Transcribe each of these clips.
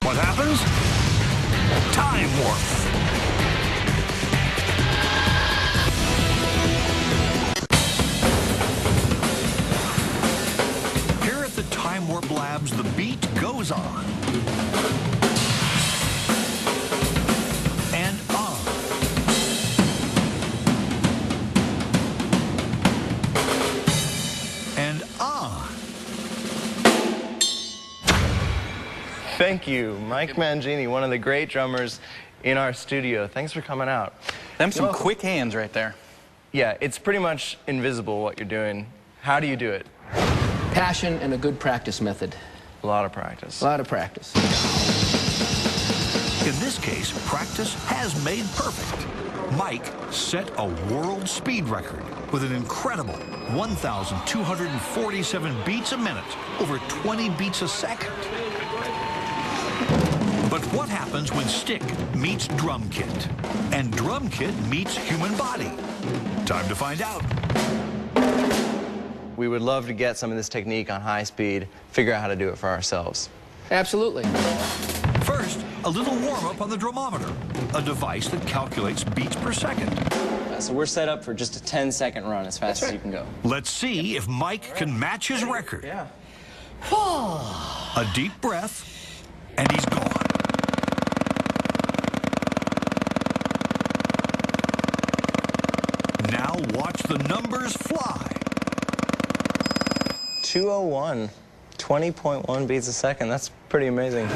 What happens? Time warp. Here at the Time Warp Labs, the beat goes on. And on. And on. Thank you, Mike Mangini, one of the great drummers in our studio. Thanks for coming out. Them some quick hands right there. Yeah, it's pretty much invisible what you're doing. How do you do it? Passion and a good practice method. A lot of practice. A lot of practice. In this case, practice has made perfect. Mike set a world speed record with an incredible 1,247 beats a minute, over 20 beats a second. But what happens when stick meets drum kit and drum kit meets human body? Time to find out. We would love to get some of this technique on high speed, figure out how to do it for ourselves. Absolutely. First, a little warm-up on the drumometer, a device that calculates beats per second. So we're set up for just a 10-second run as fast as you can go. Let's see if Mike can match his record. Yeah. A deep breath, and he's gone. Now watch the numbers fly. 201, 20.1 beats a second. That's pretty amazing.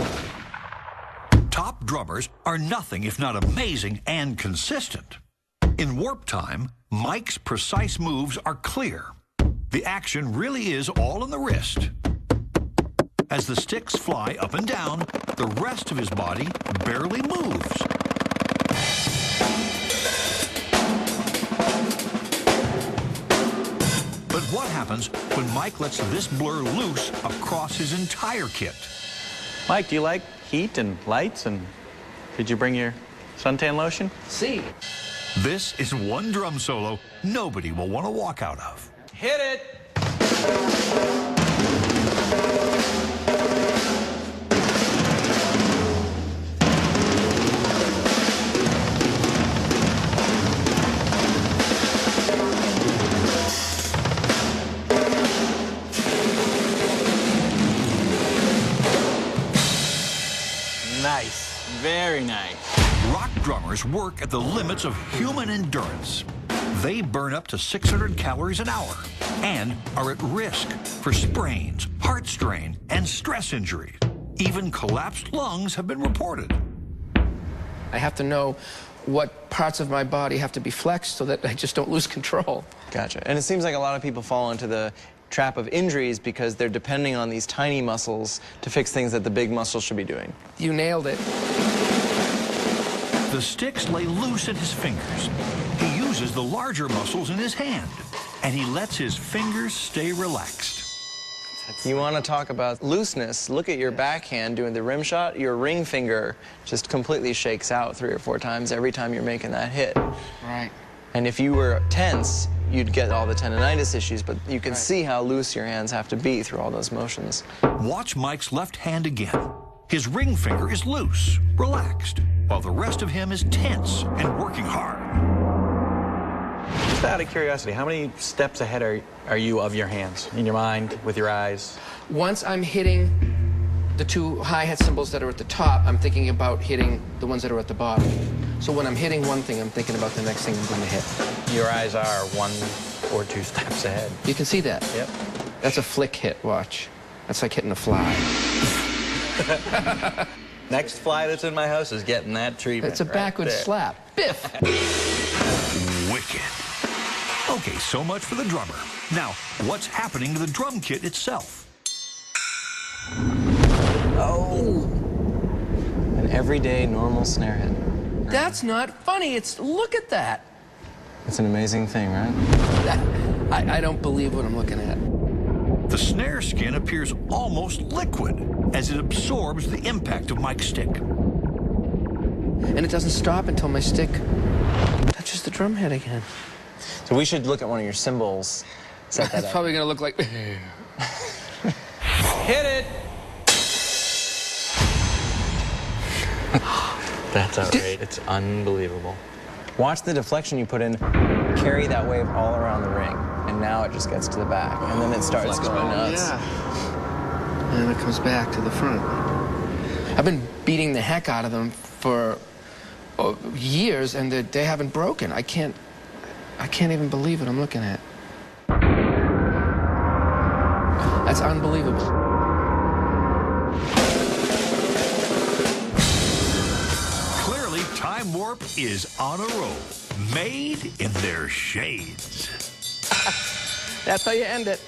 Top drummers are nothing if not amazing and consistent. In warp time, Mike's precise moves are clear. The action really is all in the wrist. As the sticks fly up and down, the rest of his body barely moves. But what happens when Mike lets this blur loose across his entire kit? Mike, do you like heat and lights? And did you bring your suntan lotion? See. This is one drum solo nobody will want to walk out of. Hit it! Nice. Very nice. Rock drummers work at the limits of human endurance. They burn up to 600 calories an hour and are at risk for sprains, heart strain, and stress injury. Even collapsed lungs have been reported. I have to know what parts of my body have to be flexed so that I just don't lose control. Gotcha. And it seems like a lot of people fall into the trap of injuries because they're depending on these tiny muscles to fix things that the big muscles should be doing. You nailed it. The sticks lay loose in his fingers. He uses the larger muscles in his hand, and he lets his fingers stay relaxed. You want to talk about looseness? Look at your backhand doing the rim shot. Your ring finger just completely shakes out 3 or 4 times every time you're making that hit. Right. And if you were tense, you'd get all the tendonitis issues, but you can see how loose your hands have to be through all those motions. Watch Mike's left hand again. His ring finger is loose, relaxed, while the rest of him is tense and working hard. Just out of curiosity, how many steps ahead are you of your hands, in your mind, with your eyes? Once I'm hitting the 2 hi-hat cymbals that are at the top, I'm thinking about hitting the ones that are at the bottom. So when I'm hitting one thing, I'm thinking about the next thing I'm going to hit. Your eyes are 1 or 2 steps ahead. You can see that? Yep. That's a flick hit, watch. That's like hitting a fly. Next fly that's in my house is getting that treatment. It's a backward slap. Biff! Wicked. Okay, so much for the drummer. Now, what's happening to the drum kit itself? Oh! An everyday normal snare hit. That's not funny. Look at that. It's an amazing thing, right? I don't believe what I'm looking at. The snare skin appears almost liquid as it absorbs the impact of Mike's stick. And it doesn't stop until my stick touches the drum head again. So we should look at one of your cymbals. Set that It's up. probably going to look like... Hit it! That's outrageous. It's unbelievable. Watch the deflection you put in carry that wave all around the ring, and now it just gets to the back, and then it starts going nuts. Yeah. And then it comes back to the front. I've been beating the heck out of them for years, and they haven't broken. I can't even believe what I'm looking at. That's unbelievable. Clearly, Time Warp is on a roll, made in their shades. That's how you end it.